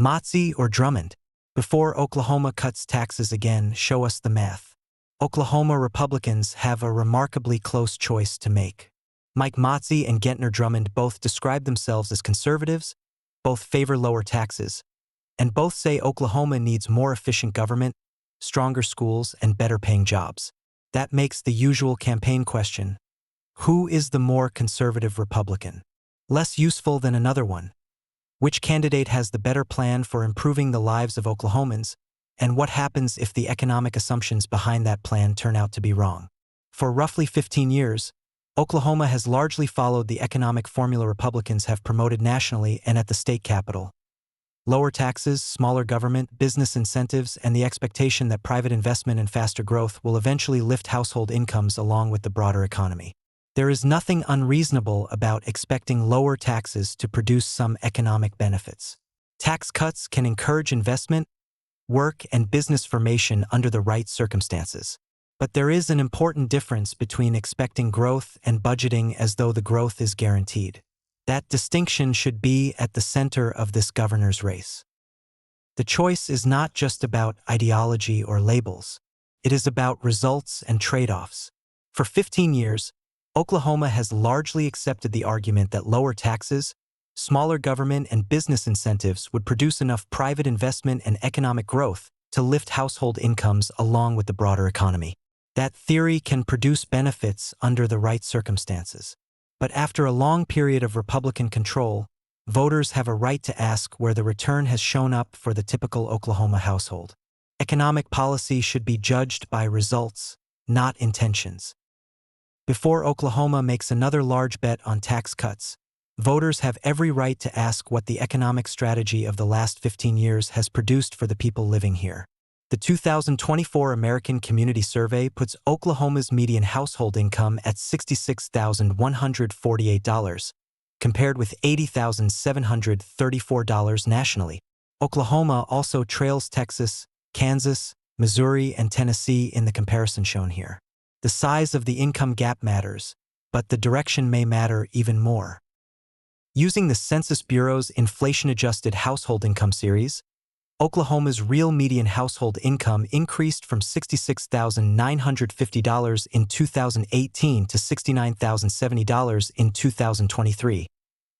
Mazzei or Drummond? Before Oklahoma cuts taxes again, show us the math. Oklahoma Republicans have a remarkably close choice to make. Mazzei and Drummond both describe themselves as conservatives, both favor lower taxes, and both say Oklahoma needs more efficient government, stronger schools, and better-paying jobs. That makes the usual campaign question: who is the more conservative Republican? Less useful than another one? Which candidate has the better plan for improving the lives of Oklahomans, and what happens if the economic assumptions behind that plan turn out to be wrong? For roughly 15 years, Oklahoma has largely followed the economic formula Republicans have promoted nationally and at the state capitol. Lower taxes, smaller government, business incentives, and the expectation that private investment and faster growth will eventually lift household incomes along with the broader economy. There is nothing unreasonable about expecting lower taxes to produce some economic benefits. Tax cuts can encourage investment, work, and business formation under the right circumstances. But there is an important difference between expecting growth and budgeting as though the growth is guaranteed. That distinction should be at the center of this governor's race. The choice is not just about ideology or labels. It is about results and trade-offs. For 15 years, Oklahoma has largely accepted the argument that lower taxes, smaller government, and business incentives would produce enough private investment and economic growth to lift household incomes along with the broader economy. That theory can produce benefits under the right circumstances. But after a long period of Republican control, voters have a right to ask where the return has shown up for the typical Oklahoma household. Economic policy should be judged by results, not intentions. Before Oklahoma makes another large bet on tax cuts, voters have every right to ask what the economic strategy of the last 15 years has produced for the people living here. The 2024 American Community Survey puts Oklahoma's median household income at $66,148, compared with $80,734 nationally. Oklahoma also trails Texas, Kansas, Missouri, and Tennessee in the comparison shown here. The size of the income gap matters, but the direction may matter even more. Using the Census Bureau's inflation-adjusted household income series, Oklahoma's real median household income increased from $66,950 in 2018 to $69,070 in 2023,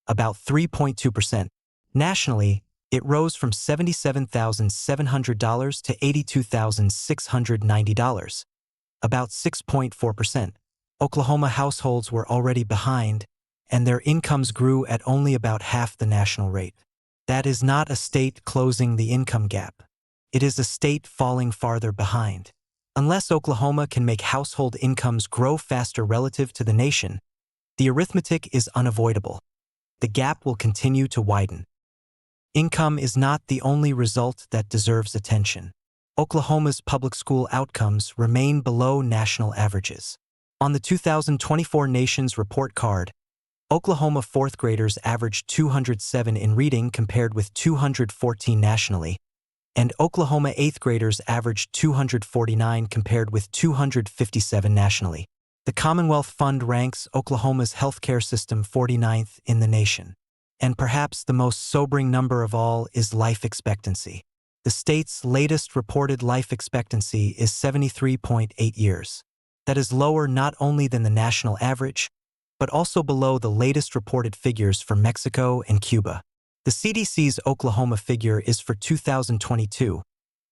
about 3.2%. Nationally, it rose from $77,700 to $82,690, about 6.4%. Oklahoma households were already behind, and their incomes grew at only about half the national rate. That is not a state closing the income gap. It is a state falling farther behind. Unless Oklahoma can make household incomes grow faster relative to the nation, the arithmetic is unavoidable. The gap will continue to widen. Income is not the only result that deserves attention. Oklahoma's public school outcomes remain below national averages. On the 2024 Nations Report Card, Oklahoma fourth graders averaged 207 in reading compared with 214 nationally, and Oklahoma eighth graders averaged 249 compared with 257 nationally. The Commonwealth Fund ranks Oklahoma's healthcare system 49th in the nation. And perhaps the most sobering number of all is life expectancy. The state's latest reported life expectancy is 73.8 years. That is lower not only than the national average, but also below the latest reported figures for Mexico and Cuba. The CDC's Oklahoma figure is for 2022,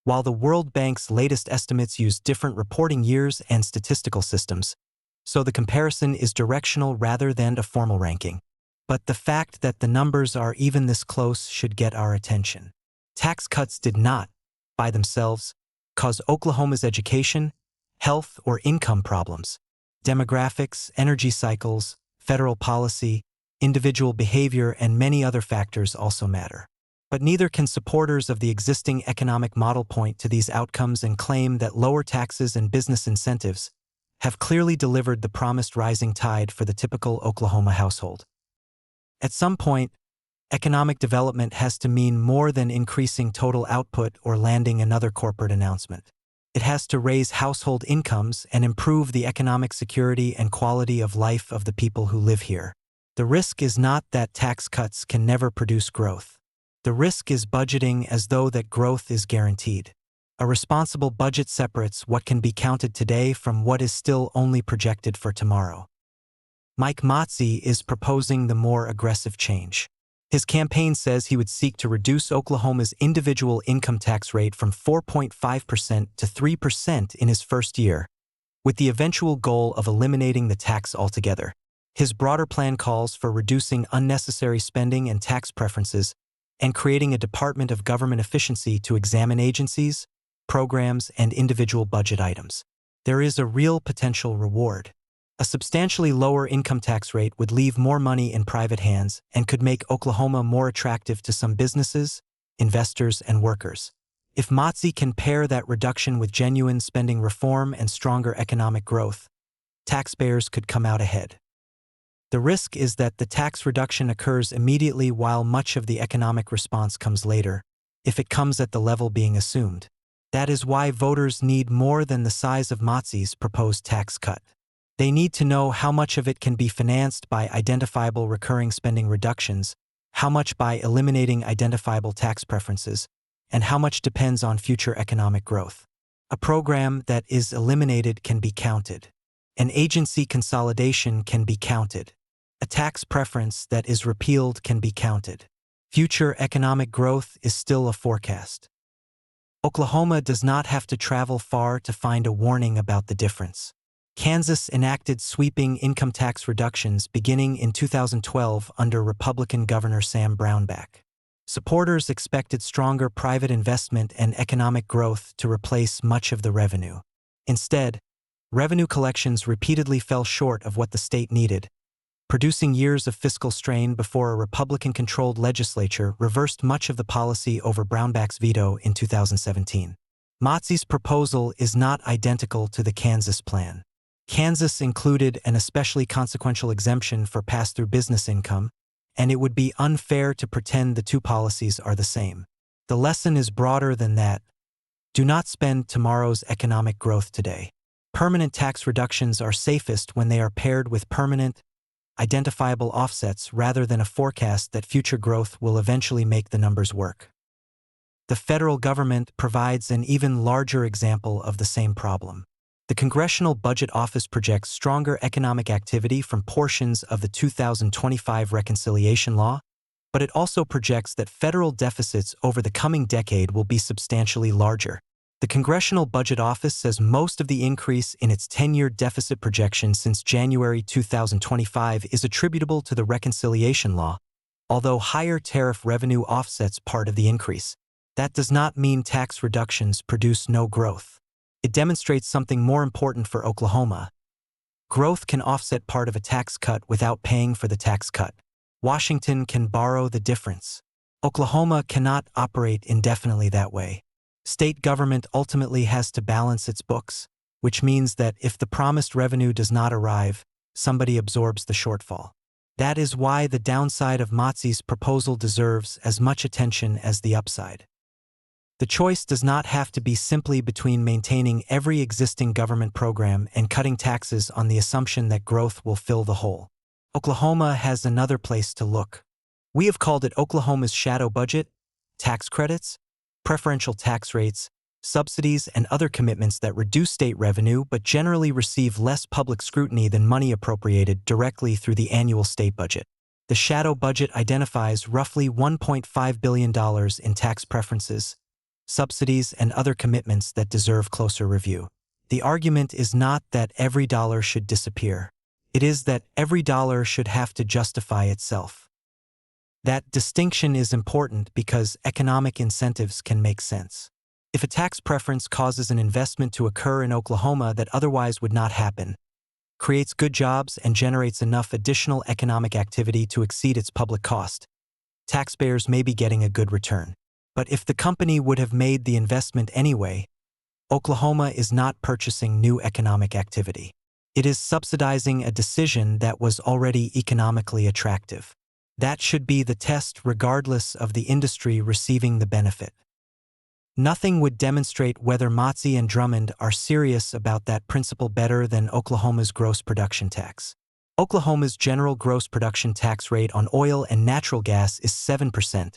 while the World Bank's latest estimates use different reporting years and statistical systems, so the comparison is directional rather than a formal ranking. But the fact that the numbers are even this close should get our attention. Tax cuts did not, by themselves, cause Oklahoma's education, health, or income problems. Demographics, energy cycles, federal policy, individual behavior, and many other factors also matter. But neither can supporters of the existing economic model point to these outcomes and claim that lower taxes and business incentives have clearly delivered the promised rising tide for the typical Oklahoma household. At some point, economic development has to mean more than increasing total output or landing another corporate announcement. It has to raise household incomes and improve the economic security and quality of life of the people who live here. The risk is not that tax cuts can never produce growth. The The risk is budgeting as though that growth is guaranteed. A responsible budget separates what can be counted today from what is still only projected for tomorrow. Mike Mazzei is proposing the more aggressive change. His campaign says he would seek to reduce Oklahoma's individual income tax rate from 4.5% to 3% in his first year, with the eventual goal of eliminating the tax altogether. His broader plan calls for reducing unnecessary spending and tax preferences and creating a Department of Government Efficiency to examine agencies, programs, and individual budget items. There is a real potential reward. A substantially lower income tax rate would leave more money in private hands and could make Oklahoma more attractive to some businesses, investors, and workers. If Mazzei can pair that reduction with genuine spending reform and stronger economic growth, taxpayers could come out ahead. The risk is that the tax reduction occurs immediately while much of the economic response comes later, if it comes at the level being assumed. That is why voters need more than the size of Mazzei's proposed tax cut. They need to know how much of it can be financed by identifiable recurring spending reductions, how much by eliminating identifiable tax preferences, and how much depends on future economic growth. A program that is eliminated can be counted. An agency consolidation can be counted. A tax preference that is repealed can be counted. Future economic growth is still a forecast. Oklahoma does not have to travel far to find a warning about the difference. Kansas enacted sweeping income tax reductions beginning in 2012 under Republican Governor Sam Brownback. Supporters expected stronger private investment and economic growth to replace much of the revenue. Instead, revenue collections repeatedly fell short of what the state needed, producing years of fiscal strain before a Republican-controlled legislature reversed much of the policy over Brownback's veto in 2017. Mazzei's proposal is not identical to the Kansas plan. Kansas included an especially consequential exemption for pass-through business income, and it would be unfair to pretend the two policies are the same. The lesson is broader than that. Do not spend tomorrow's economic growth today. Permanent tax reductions are safest when they are paired with permanent, identifiable offsets rather than a forecast that future growth will eventually make the numbers work. The federal government provides an even larger example of the same problem. The Congressional Budget Office projects stronger economic activity from portions of the 2025 reconciliation law, but it also projects that federal deficits over the coming decade will be substantially larger. The Congressional Budget Office says most of the increase in its 10-year deficit projection since January 2025 is attributable to the reconciliation law, although higher tariff revenue offsets part of the increase. That does not mean tax reductions produce no growth. It demonstrates something more important for Oklahoma. Growth can offset part of a tax cut without paying for the tax cut. Washington can borrow the difference. Oklahoma cannot operate indefinitely that way. State government ultimately has to balance its books, which means that if the promised revenue does not arrive, somebody absorbs the shortfall. That is why the downside of Mazzei's proposal deserves as much attention as the upside. The choice does not have to be simply between maintaining every existing government program and cutting taxes on the assumption that growth will fill the hole. Oklahoma has another place to look. We have called it Oklahoma's shadow budget, tax credits, preferential tax rates, subsidies, and other commitments that reduce state revenue but generally receive less public scrutiny than money appropriated directly through the annual state budget. The shadow budget identifies roughly $1.5 billion in tax preferences, subsidies, and other commitments that deserve closer review. The argument is not that every dollar should disappear. It is that every dollar should have to justify itself. That distinction is important because economic incentives can make sense. If a tax preference causes an investment to occur in Oklahoma that otherwise would not happen, creates good jobs, and generates enough additional economic activity to exceed its public cost, taxpayers may be getting a good return. But if the company would have made the investment anyway, Oklahoma is not purchasing new economic activity. It is subsidizing a decision that was already economically attractive. That should be the test regardless of the industry receiving the benefit. Nothing would demonstrate whether Mazzei and Drummond are serious about that principle better than Oklahoma's gross production tax. Oklahoma's general gross production tax rate on oil and natural gas is 7%,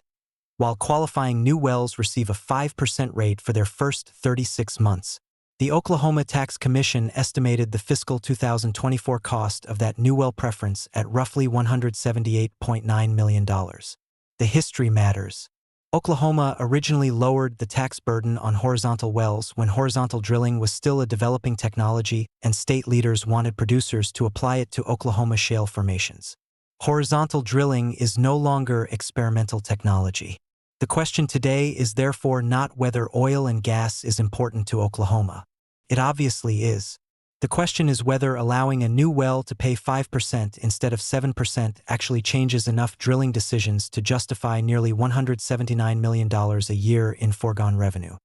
while qualifying new wells receive a 5% rate for their first 36 months. The Oklahoma Tax Commission estimated the fiscal 2024 cost of that new well preference at roughly $178.9 million. The history matters. Oklahoma originally lowered the tax burden on horizontal wells when horizontal drilling was still a developing technology and state leaders wanted producers to apply it to Oklahoma shale formations. Horizontal drilling is no longer experimental technology. The question today is therefore not whether oil and gas is important to Oklahoma. It obviously is. The question is whether allowing a new well to pay 5% instead of 7% actually changes enough drilling decisions to justify nearly $179 million a year in foregone revenue.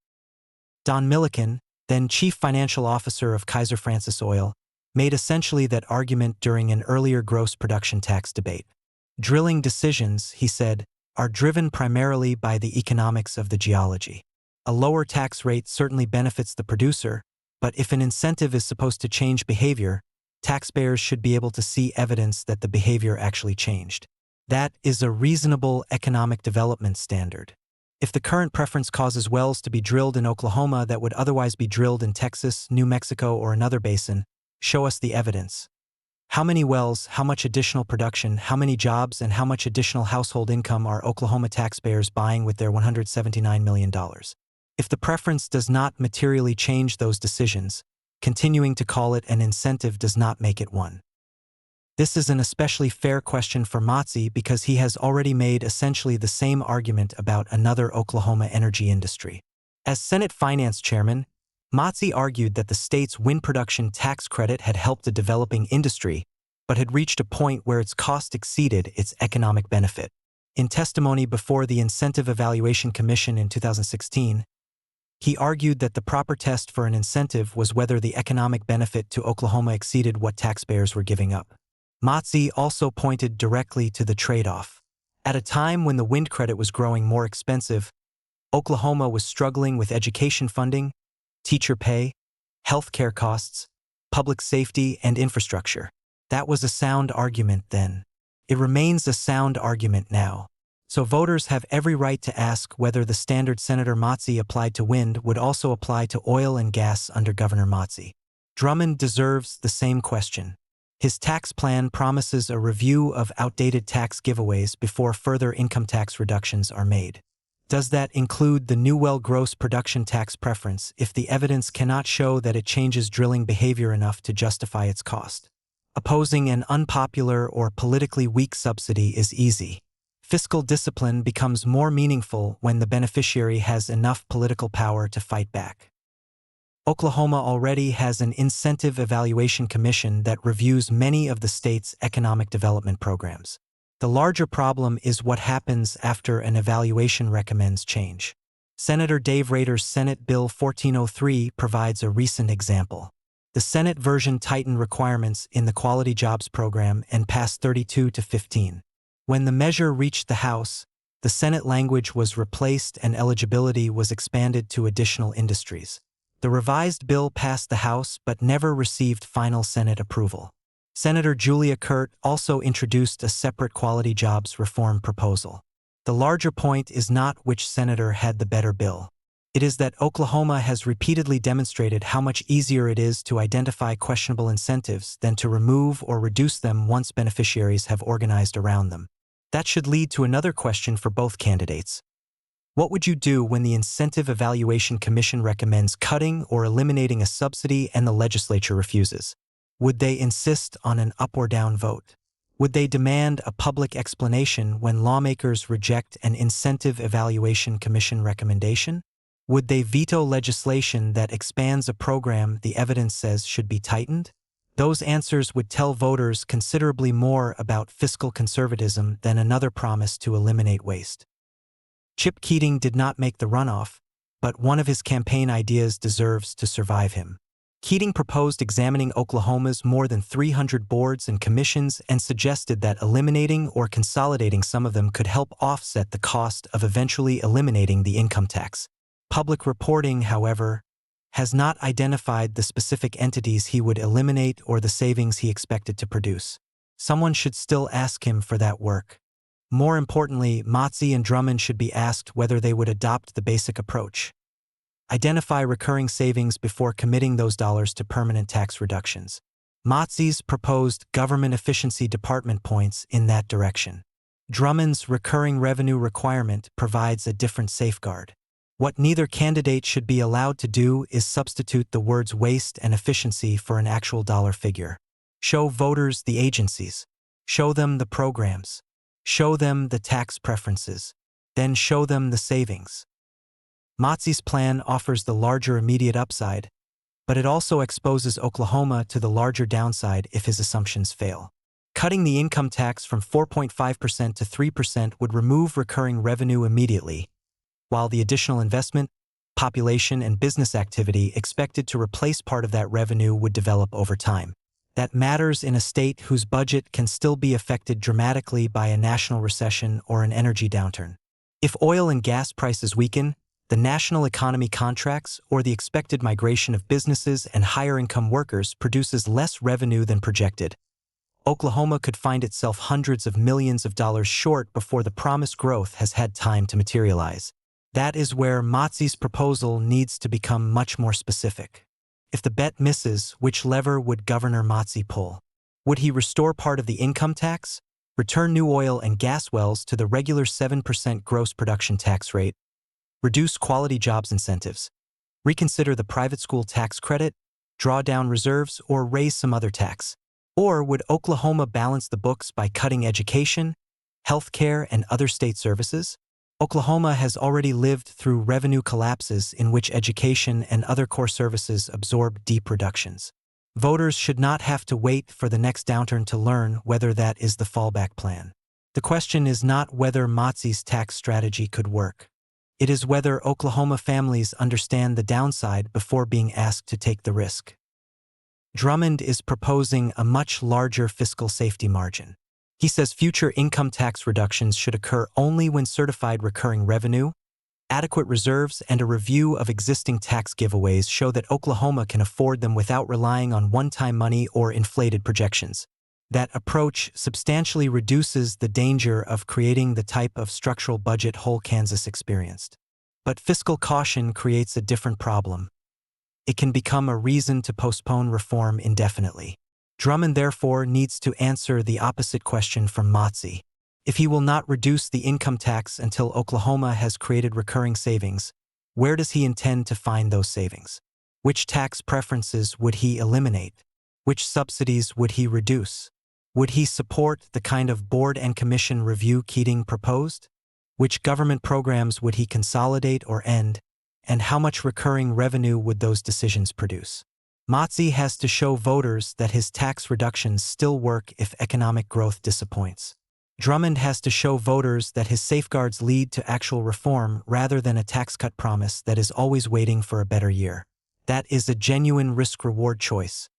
Don Milliken, then Chief Financial Officer of Kaiser Francis Oil, made essentially that argument during an earlier gross production tax debate. Drilling decisions, he said, are driven primarily by the economics of the geology. A lower tax rate certainly benefits the producer, but if an incentive is supposed to change behavior, taxpayers should be able to see evidence that the behavior actually changed. That is a reasonable economic development standard. If the current preference causes wells to be drilled in Oklahoma that would otherwise be drilled in Texas, New Mexico, or another basin, show us the evidence. How many wells, how much additional production, how many jobs, and how much additional household income are Oklahoma taxpayers buying with their $179 million? If the preference does not materially change those decisions, continuing to call it an incentive does not make it one. This is an especially fair question for Mazzei because he has already made essentially the same argument about another Oklahoma energy industry. As Senate Finance Chairman, Mazzei argued that the state's wind production tax credit had helped a developing industry, but had reached a point where its cost exceeded its economic benefit. In testimony before the Incentive Evaluation Commission in 2016, he argued that the proper test for an incentive was whether the economic benefit to Oklahoma exceeded what taxpayers were giving up. Mazzei also pointed directly to the trade-off. At a time when the wind credit was growing more expensive, Oklahoma was struggling with education funding, teacher pay, healthcare costs, public safety, and infrastructure. That was a sound argument then. It remains a sound argument now. So voters have every right to ask whether the standard Senator Mazzei applied to wind would also apply to oil and gas under Governor Mazzei. Drummond deserves the same question. His tax plan promises a review of outdated tax giveaways before further income tax reductions are made. Does that include the new well gross production tax preference if the evidence cannot show that it changes drilling behavior enough to justify its cost? Opposing an unpopular or politically weak subsidy is easy. Fiscal discipline becomes more meaningful when the beneficiary has enough political power to fight back. Oklahoma already has an Incentive Evaluation Commission that reviews many of the state's economic development programs. The larger problem is what happens after an evaluation recommends change. Senator Dave Rader's Senate Bill 1403 provides a recent example. The Senate version tightened requirements in the Quality Jobs Program and passed 32-15. When the measure reached the House, the Senate language was replaced and eligibility was expanded to additional industries. The revised bill passed the House but never received final Senate approval. Senator Julia Curt also introduced a separate quality jobs reform proposal. The larger point is not which senator had the better bill. It is that Oklahoma has repeatedly demonstrated how much easier it is to identify questionable incentives than to remove or reduce them once beneficiaries have organized around them. That should lead to another question for both candidates. What would you do when the Incentive Evaluation Commission recommends cutting or eliminating a subsidy and the legislature refuses? Would they insist on an up or down vote? Would they demand a public explanation when lawmakers reject an Incentive Evaluation Commission recommendation? Would they veto legislation that expands a program the evidence says should be tightened? Those answers would tell voters considerably more about fiscal conservatism than another promise to eliminate waste. Chip Keating did not make the runoff, but one of his campaign ideas deserves to survive him. Keating proposed examining Oklahoma's more than 300 boards and commissions and suggested that eliminating or consolidating some of them could help offset the cost of eventually eliminating the income tax. Public reporting, however, has not identified the specific entities he would eliminate or the savings he expected to produce. Someone should still ask him for that work. More importantly, Mazzei and Drummond should be asked whether they would adopt the basic approach. Identify recurring savings before committing those dollars to permanent tax reductions. Mazzei's proposed government efficiency department points in that direction. Drummond's recurring revenue requirement provides a different safeguard. What neither candidate should be allowed to do is substitute the words waste and efficiency for an actual dollar figure. Show voters the agencies. Show them the programs. Show them the tax preferences. Then show them the savings. Mazzei's plan offers the larger immediate upside, but it also exposes Oklahoma to the larger downside if his assumptions fail. Cutting the income tax from 4.5% to 3% would remove recurring revenue immediately, while the additional investment, population, and business activity expected to replace part of that revenue would develop over time. That matters in a state whose budget can still be affected dramatically by a national recession or an energy downturn. If oil and gas prices weaken, the national economy contracts, or the expected migration of businesses and higher-income workers produces less revenue than projected, Oklahoma could find itself hundreds of millions of dollars short before the promised growth has had time to materialize. That is where Mazzei's proposal needs to become much more specific. If the bet misses, which lever would Governor Mazzei pull? Would he restore part of the income tax, return new oil and gas wells to the regular 7% gross production tax rate, reduce quality jobs incentives, reconsider the private school tax credit, draw down reserves, or raise some other tax? Or would Oklahoma balance the books by cutting education, health care, and other state services? Oklahoma has already lived through revenue collapses in which education and other core services absorb deep reductions. Voters should not have to wait for the next downturn to learn whether that is the fallback plan. The question is not whether Mazzei's tax strategy could work. It is whether Oklahoma families understand the downside before being asked to take the risk. Drummond is proposing a much larger fiscal safety margin. He says future income tax reductions should occur only when certified recurring revenue, adequate reserves, and a review of existing tax giveaways show that Oklahoma can afford them without relying on one-time money or inflated projections. That approach substantially reduces the danger of creating the type of structural budget hole Kansas experienced. But fiscal caution creates a different problem. It can become a reason to postpone reform indefinitely. Drummond therefore needs to answer the opposite question from Mazzei. If he will not reduce the income tax until Oklahoma has created recurring savings, where does he intend to find those savings? Which tax preferences would he eliminate? Which subsidies would he reduce? Would he support the kind of board and commission review Keating proposed? Which government programs would he consolidate or end? And how much recurring revenue would those decisions produce? Mazzei has to show voters that his tax reductions still work if economic growth disappoints. Drummond has to show voters that his safeguards lead to actual reform rather than a tax cut promise that is always waiting for a better year. That is a genuine risk-reward choice.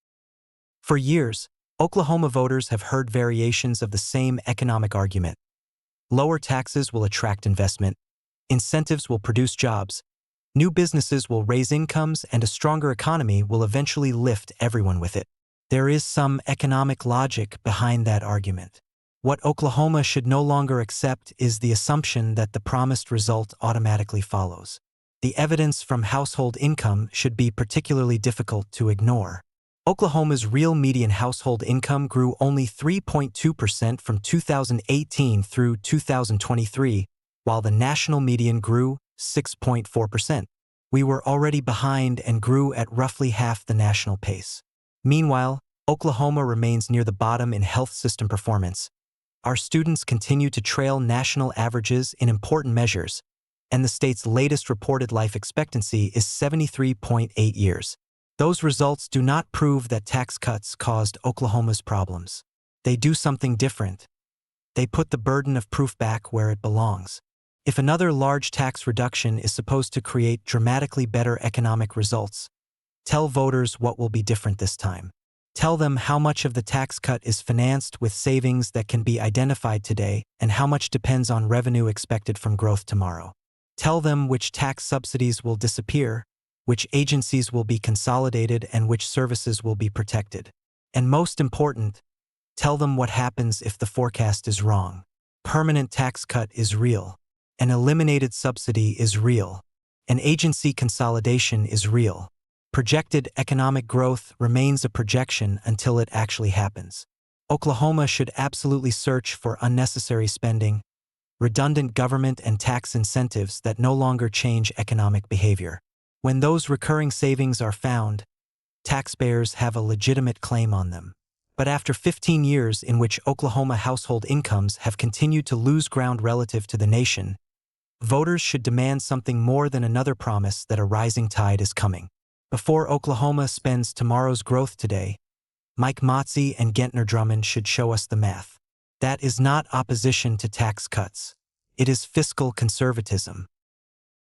For years, Oklahoma voters have heard variations of the same economic argument. Lower taxes will attract investment, incentives will produce jobs, new businesses will raise incomes, and a stronger economy will eventually lift everyone with it. There is some economic logic behind that argument. What Oklahoma should no longer accept is the assumption that the promised result automatically follows. The evidence from household income should be particularly difficult to ignore. Oklahoma's real median household income grew only 3.2% from 2018 through 2023, while the national median grew 6.4%. We were already behind and grew at roughly half the national pace. Meanwhile, Oklahoma remains near the bottom in health system performance. Our students continue to trail national averages in important measures, and the state's latest reported life expectancy is 73.8 years. Those results do not prove that tax cuts caused Oklahoma's problems. They do something different. They put the burden of proof back where it belongs. If another large tax reduction is supposed to create dramatically better economic results, tell voters what will be different this time. Tell them how much of the tax cut is financed with savings that can be identified today and how much depends on revenue expected from growth tomorrow. Tell them which tax subsidies will disappear, which agencies will be consolidated, and which services will be protected. And most important, tell them what happens if the forecast is wrong. permanent tax cut is real. An eliminated subsidy is real. An agency consolidation is real. Projected economic growth remains a projection until it actually happens. Oklahoma should absolutely search for unnecessary spending, redundant government and tax incentives that no longer change economic behavior. When those recurring savings are found, taxpayers have a legitimate claim on them. But after 15 years in which Oklahoma household incomes have continued to lose ground relative to the nation, voters should demand something more than another promise that a rising tide is coming. Before Oklahoma spends tomorrow's growth today, Mike Mazzei and Drummond should show us the math. That is not opposition to tax cuts. It is fiscal conservatism.